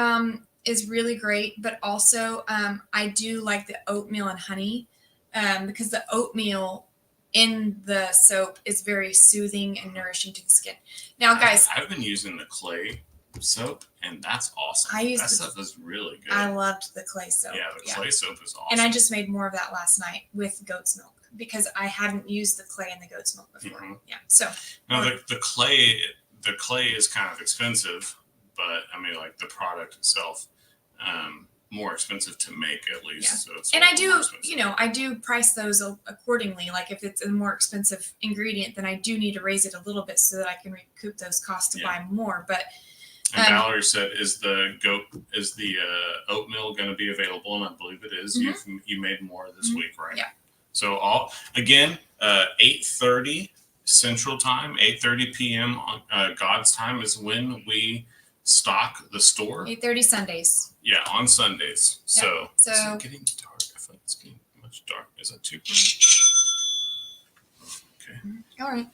is really great, but also I do like the oatmeal and honey because the oatmeal in the soap is very soothing and nourishing to the skin. Now, guys, I've been using the clay soap, and that's awesome. That stuff is really good. I loved the clay soap. Yeah, the clay soap is awesome. And I just made more of that last night with goat's milk because I hadn't used the clay in the goat's milk before. Yeah, so no, the clay is kind of expensive, but I mean, like the product itself, more expensive to make at least. Yeah. So it's and I do, I do price those accordingly. Like if it's a more expensive ingredient, then I do need to raise it a little bit so that I can recoup those costs to buy more. But and Valerie said, "Is the oatmeal going to be available?" And I believe it is. You made more this week, right? Yeah. So 8:30 Central Time, 8:30 p.m. on God's time is when we stock the store. 8:30 Sundays. Yeah, on Sundays. Yeah. So is it getting dark? I feel like it's getting much dark. Is that too bright? Okay. All right.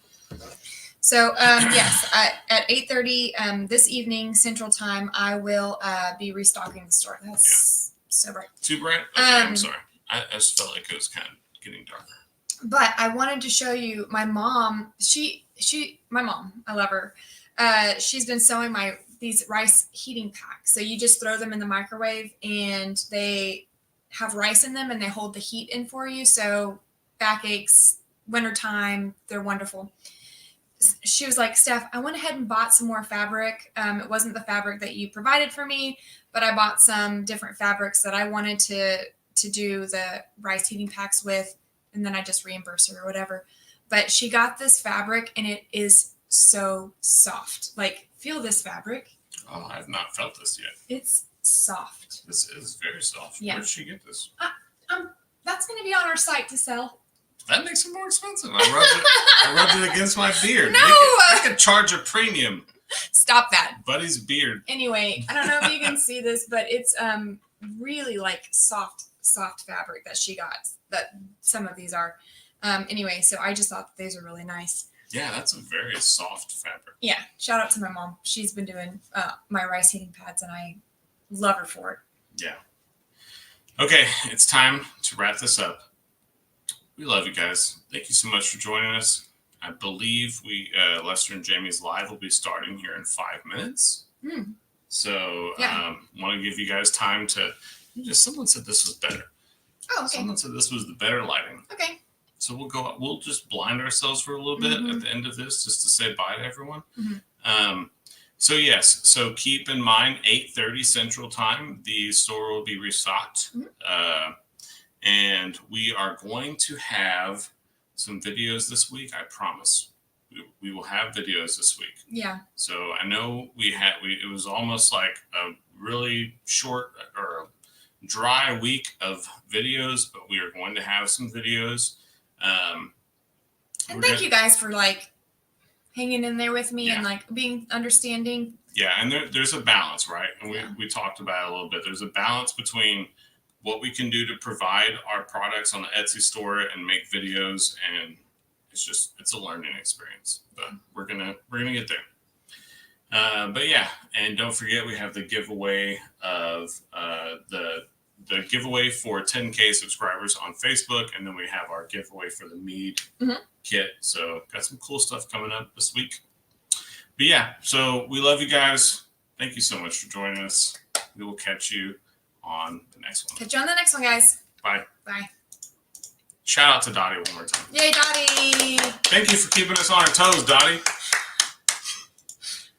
So yes, at 8:30 this evening Central Time, I will be restocking the store. That's so bright. Too bright? Okay, I'm sorry. I just felt like it was kind of getting darker. But I wanted to show you my mom. My mom, I love her. She's been sewing these rice heating packs. So you just throw them in the microwave and they have rice in them and they hold the heat in for you. So backaches, wintertime, they're wonderful. She was like, "Steph, I went ahead and bought some more fabric. It wasn't the fabric that you provided for me, but I bought some different fabrics that I wanted to do the rice heating packs with, and then I just reimburse her or whatever." But she got this fabric and it is so soft. Like, feel this fabric. Oh, I've not felt this yet. It's soft. This is very soft. Yeah. Where did she get this? That's going to be on our site to sell. That makes it more expensive. I rubbed it against my beard. No! I could charge a premium. Stop that. Buddy's beard. Anyway, I don't know if you can see this, but it's really like soft fabric that she got. That some of these are. Anyway, so I just thought these are really nice. Yeah, that's a very soft fabric. Yeah, shout out to my mom. She's been doing my rice heating pads, and I love her for it. Yeah. Okay, it's time to wrap this up. We love you guys. Thank you so much for joining us. I believe Lester and Jamie's live will be starting here in 5 minutes. So want to give you guys time to. Someone said this was better. Oh, okay. Someone said this was the better lighting. Okay. So we'll just blind ourselves for a little bit at the end of this, just to say bye to everyone. So yes, so keep in mind 8:30 Central Time, the store will be restocked, and we are going to have some videos this week. I promise, we will have videos this week. Yeah. So I know it was almost like a really short or dry week of videos, but we are going to have some videos. And thank you guys for like hanging in there with me and like being understanding. Yeah, and there's a balance, right? And we talked about it a little bit. There's a balance between what we can do to provide our products on the Etsy store and make videos, and it's a learning experience. But we're gonna get there. But yeah, and don't forget we have the giveaway of the the giveaway for 10K subscribers on Facebook, and then we have our giveaway for the Mead kit. So got some cool stuff coming up this week. But yeah, so we love you guys. Thank you so much for joining us. We will catch you on the next one. Catch you on the next one, guys. Bye. Bye. Shout out to Dottie one more time. Yay, Dottie. Thank you for keeping us on our toes, Dottie.